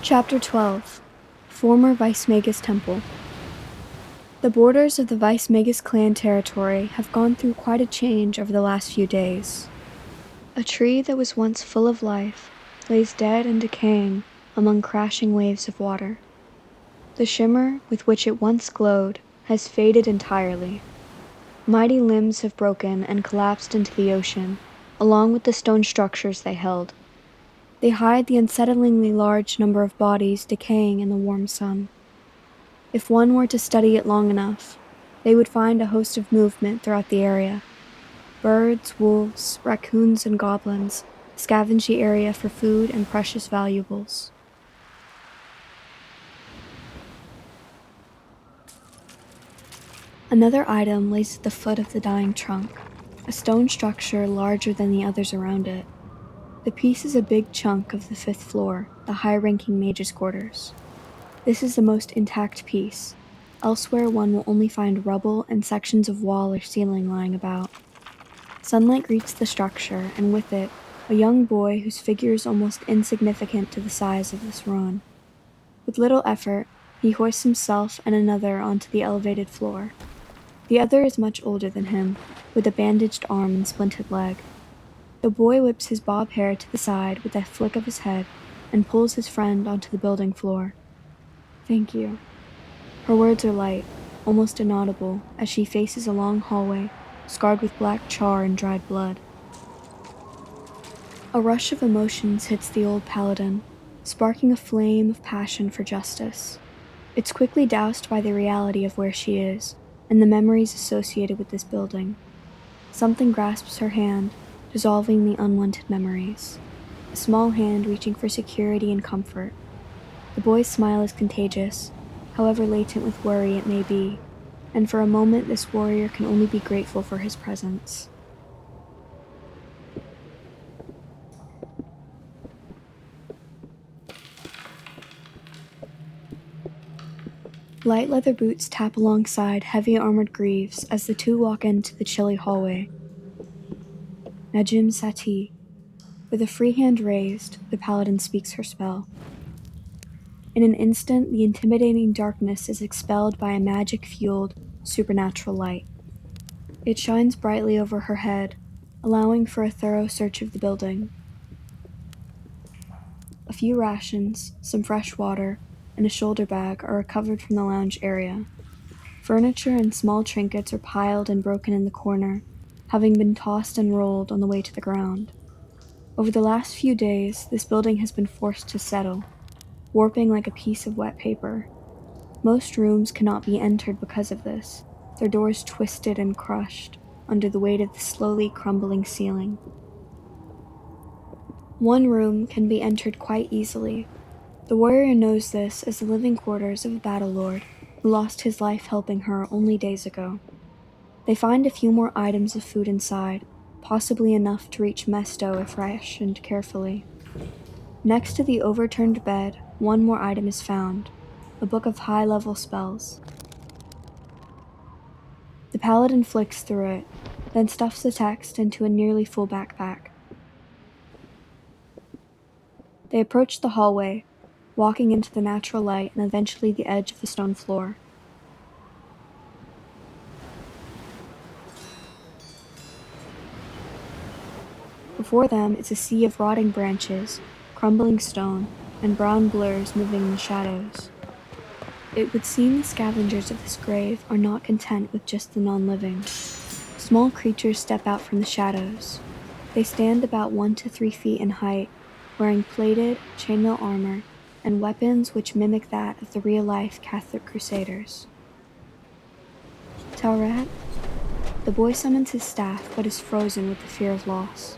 Chapter 12 Former Vice Magus Temple. The borders of the Vice Magus clan territory have gone through quite a change over the last few days. A tree that was once full of life lays dead and decaying among crashing waves of water. The shimmer with which it once glowed has faded entirely. Mighty limbs have broken and collapsed into the ocean, along with the stone structures they held. They hide the unsettlingly large number of bodies decaying in the warm sun. If one were to study it long enough, they would find a host of movement throughout the area. Birds, wolves, raccoons, and goblins scavenge the area for food and precious valuables. Another item lays at the foot of the dying trunk, a stone structure larger than the others around it. The piece is a big chunk of the 5th floor, the high-ranking mage's quarters. This is the most intact piece. Elsewhere one will only find rubble and sections of wall or ceiling lying about. Sunlight greets the structure, and with it, a young boy whose figure is almost insignificant to the size of this ruin. With little effort, he hoists himself and another onto the elevated floor. The other is much older than him, with a bandaged arm and splinted leg. The boy whips his bob hair to the side with a flick of his head and pulls his friend onto the building floor. "Thank you." Her words are light, almost inaudible, as she faces a long hallway, scarred with black char and dried blood. A rush of emotions hits the old paladin, sparking a flame of passion for justice. It's quickly doused by the reality of where she is, and the memories associated with this building. Something grasps her hand, dissolving the unwanted memories. A small hand reaching for security and comfort. The boy's smile is contagious, however latent with worry it may be, and for a moment this warrior can only be grateful for his presence. Light leather boots tap alongside heavy armored greaves as the two walk into the chilly hallway. Najim Sati. With a free hand raised, the paladin speaks her spell. In an instant, the intimidating darkness is expelled by a magic-fueled, supernatural light. It shines brightly over her head, allowing for a thorough search of the building. A few rations, some fresh water, and a shoulder bag are recovered from the lounge area. Furniture and small trinkets are piled and broken in the corner, having been tossed and rolled on the way to the ground. Over the last few days, this building has been forced to settle, warping like a piece of wet paper. Most rooms cannot be entered because of this, their doors twisted and crushed under the weight of the slowly crumbling ceiling. One room can be entered quite easily. The warrior knows this as the living quarters of a battle lord who lost his life helping her only days ago. They find a few more items of food inside, possibly enough to reach Mesto if rationed carefully. Next to the overturned bed, one more item is found, a book of high-level spells. The paladin flicks through it, then stuffs the text into a nearly full backpack. They approach the hallway, walking into the natural light and eventually the edge of the stone floor. Before them is a sea of rotting branches, crumbling stone, and brown blurs moving in the shadows. It would seem the scavengers of this grave are not content with just the non-living. Small creatures step out from the shadows. They stand about 1 to 3 feet in height, wearing plated, chainmail armor, and weapons which mimic that of the real-life Catholic Crusaders. Tauret? The boy summons his staff, but is frozen with the fear of loss.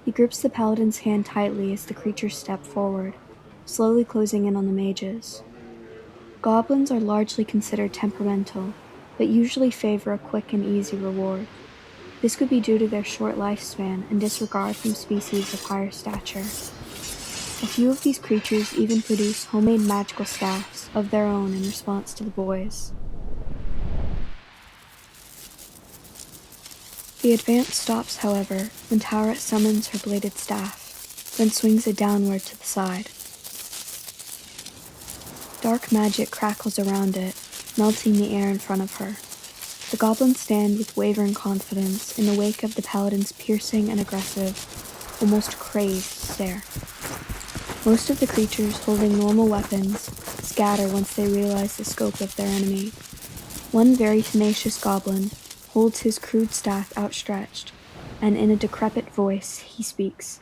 He grips the paladin's hand tightly as the creatures step forward, slowly closing in on the mages. Goblins are largely considered temperamental, but usually favor a quick and easy reward. This could be due to their short lifespan and disregard from species of higher stature. A few of these creatures even produce homemade magical staffs of their own in response to the boys. The advance stops, however, when Tauret summons her bladed staff, then swings it downward to the side. Dark magic crackles around it, melting the air in front of her. The goblins stand with wavering confidence in the wake of the paladin's piercing and aggressive, almost crazed stare. Most of the creatures holding normal weapons scatter once they realize the scope of their enemy. One very tenacious goblin holds his crude staff outstretched, and in a decrepit voice he speaks.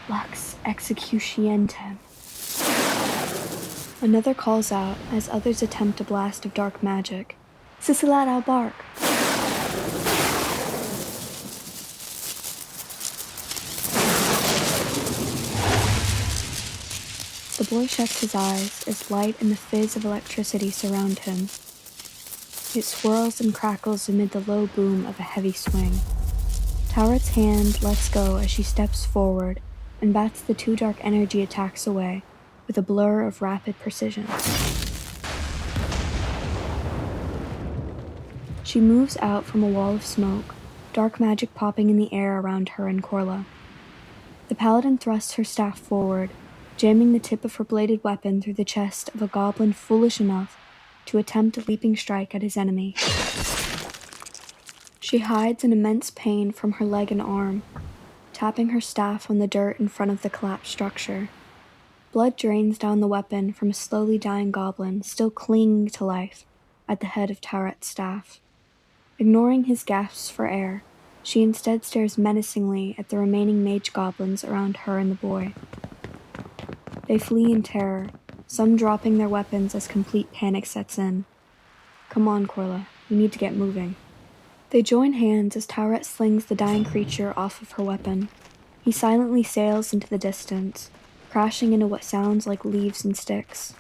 Lux executientem. Another calls out as others attempt a blast of dark magic. Sicilat al bark! The boy shuts his eyes as light and the fizz of electricity surround him. It swirls and crackles amid the low boom of a heavy swing. Tauret's hand lets go as she steps forward and bats the two dark energy attacks away with a blur of rapid precision. She moves out from a wall of smoke, dark magic popping in the air around her and Corla. The paladin thrusts her staff forward, jamming the tip of her bladed weapon through the chest of a goblin foolish enough to attempt a leaping strike at his enemy. She hides in immense pain from her leg and arm, tapping her staff on the dirt in front of the collapsed structure. Blood drains down the weapon from a slowly dying goblin still clinging to life at the head of Tauret's staff. Ignoring his gasps for air, she instead stares menacingly at the remaining mage goblins around her and the boy. They flee in terror, some dropping their weapons as complete panic sets in. Come on, Corla, we need to get moving. They join hands as Tauret slings the dying creature off of her weapon. He silently sails into the distance, crashing into what sounds like leaves and sticks.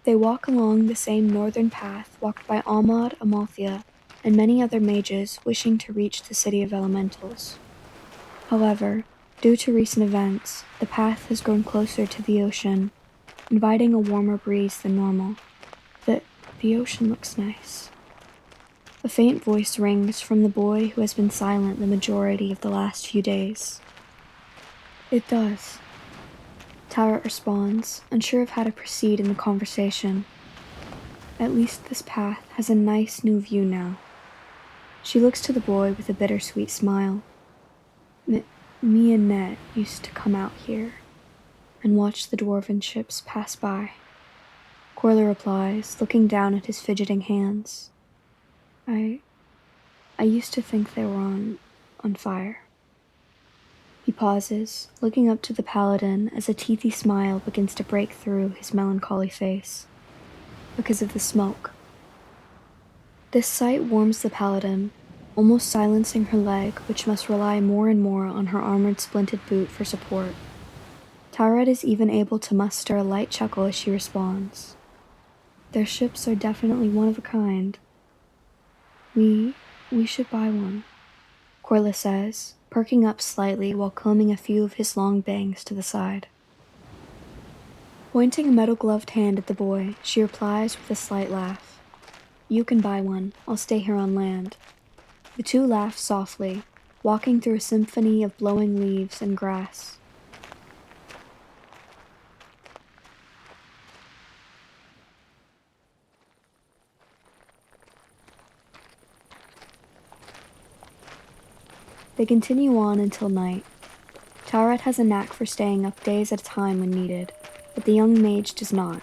They walk along the same northern path walked by Ahmad, Amalthea, and many other mages wishing to reach the City of Elementals. However, due to recent events, the path has grown closer to the ocean, inviting a warmer breeze than normal. The ocean looks nice. A faint voice rings from the boy who has been silent the majority of the last few days. It does. Tauret responds, unsure of how to proceed in the conversation. At least this path has a nice new view now. She looks to the boy with a bittersweet smile. Me and Ned used to come out here and watch the dwarven ships pass by. Corla replies, looking down at his fidgeting hands. I used to think they were on fire. He pauses, looking up to the paladin as a teethy smile begins to break through his melancholy face. Because of the smoke. This sight warms the paladin, almost silencing her leg, which must rely more and more on her armored splinted boot for support. Tauret is even able to muster a light chuckle as she responds. Their ships are definitely one of a kind. We should buy one, Corla says, perking up slightly while combing a few of his long bangs to the side. Pointing a metal-gloved hand at the boy, she replies with a slight laugh. You can buy one, I'll stay here on land. The two laugh softly, walking through a symphony of blowing leaves and grass. They continue on until night. Tauret has a knack for staying up days at a time when needed, but the young mage does not.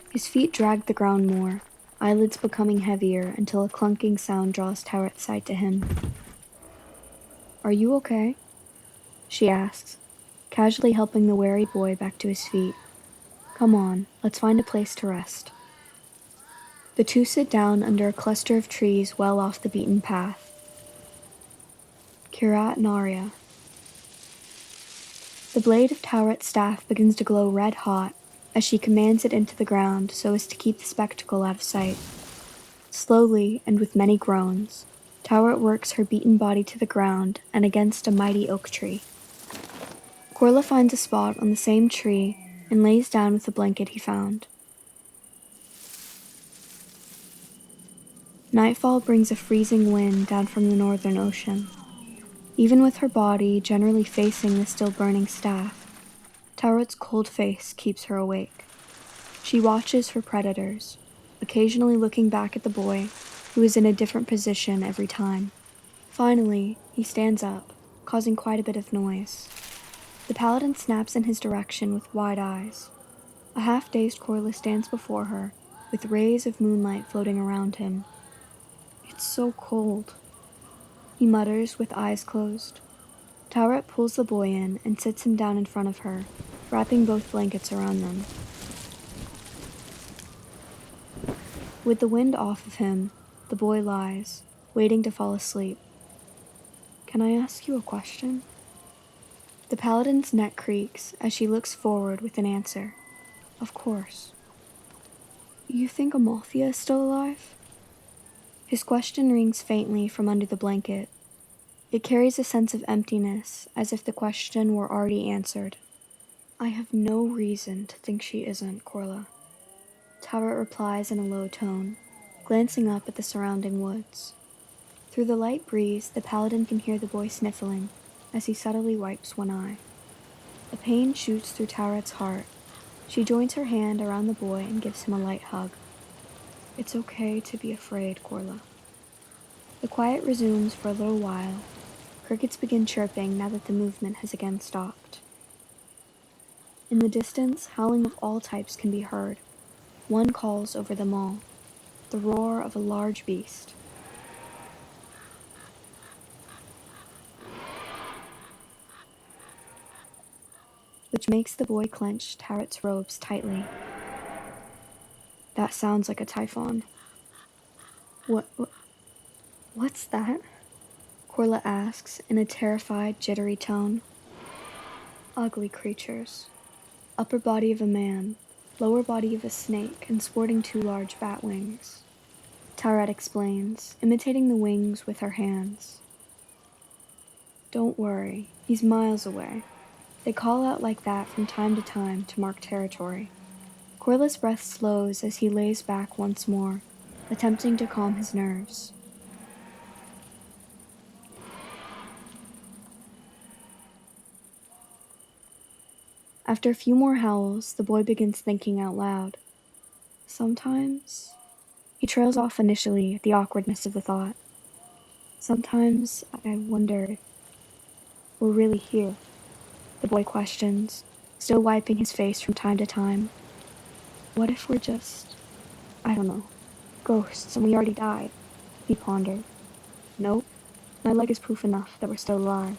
His feet drag the ground more, eyelids becoming heavier until a clunking sound draws Tauret's sight to him. Are you okay? She asks, casually helping the wary boy back to his feet. Come on, let's find a place to rest. The two sit down under a cluster of trees well off the beaten path. Kirat Naria. The blade of Tauret's staff begins to glow red hot as she commands it into the ground so as to keep the spectacle out of sight. Slowly, and with many groans, Tauret works her beaten body to the ground and against a mighty oak tree. Corla finds a spot on the same tree and lays down with the blanket he found. Nightfall brings a freezing wind down from the northern ocean. Even with her body generally facing the still burning staff, Tauret's cold face keeps her awake. She watches for predators, occasionally looking back at the boy, who is in a different position every time. Finally, he stands up, causing quite a bit of noise. The paladin snaps in his direction with wide eyes. A half-dazed Corliss stands before her, with rays of moonlight floating around him. "It's so cold," he mutters with eyes closed. Tauret pulls the boy in and sits him down in front of her, wrapping both blankets around them. With the wind off of him, the boy lies, waiting to fall asleep. "Can I ask you a question?" The paladin's neck creaks as she looks forward with an answer. "Of course." "You think Amalthea is still alive?" His question rings faintly from under the blanket. It carries a sense of emptiness, as if the question were already answered. "I have no reason to think she isn't, Corla," Tauret replies in a low tone, glancing up at the surrounding woods. Through the light breeze, the paladin can hear the boy sniffling as he subtly wipes one eye. A pain shoots through Tauret's heart. She joins her hand around the boy and gives him a light hug. "It's okay to be afraid, Corla." The quiet resumes for a little while. Crickets begin chirping now that the movement has again stopped. In the distance, howling of all types can be heard. One calls over them all, the roar of a large beast. Which makes the boy clench Tauret's robes tightly. "That sounds like a typhon." What's that?" Corla asks in a terrified, jittery tone. "Ugly creatures. Upper body of a man, lower body of a snake, and sporting 2 large bat wings," Tauret explains, imitating the wings with her hands. "Don't worry, he's miles away. They call out like that from time to mark territory." Corliss' breath slows as he lays back once more, attempting to calm his nerves. After a few more howls, the boy begins thinking out loud. "Sometimes..." He trails off initially at the awkwardness of the thought. "Sometimes I wonder if we're really here," the boy questions, still wiping his face from time to time. "What if we're just, I don't know, ghosts and we already died?" he pondered. "Nope, my leg is proof enough that we're still alive,"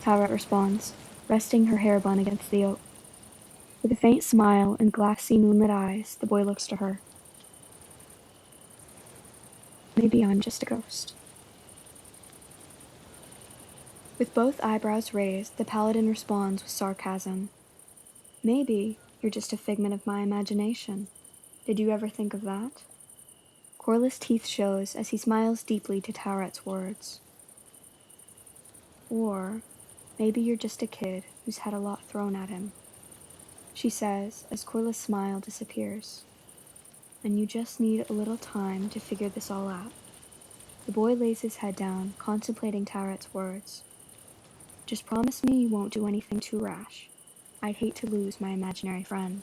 Tauret responds, resting her hair bun against the oak. With a faint smile and glassy moonlit eyes, the boy looks to her. "Maybe I'm just a ghost." With both eyebrows raised, the paladin responds with sarcasm. "Maybe you're just a figment of my imagination. Did you ever think of that?" Corliss' teeth shows as he smiles deeply to Tauret's words. "Or maybe you're just a kid who's had a lot thrown at him," she says as Corliss' smile disappears. "And you just need a little time to figure this all out." The boy lays his head down, contemplating Tauret's words. "Just promise me you won't do anything too rash. I'd hate to lose my imaginary friend."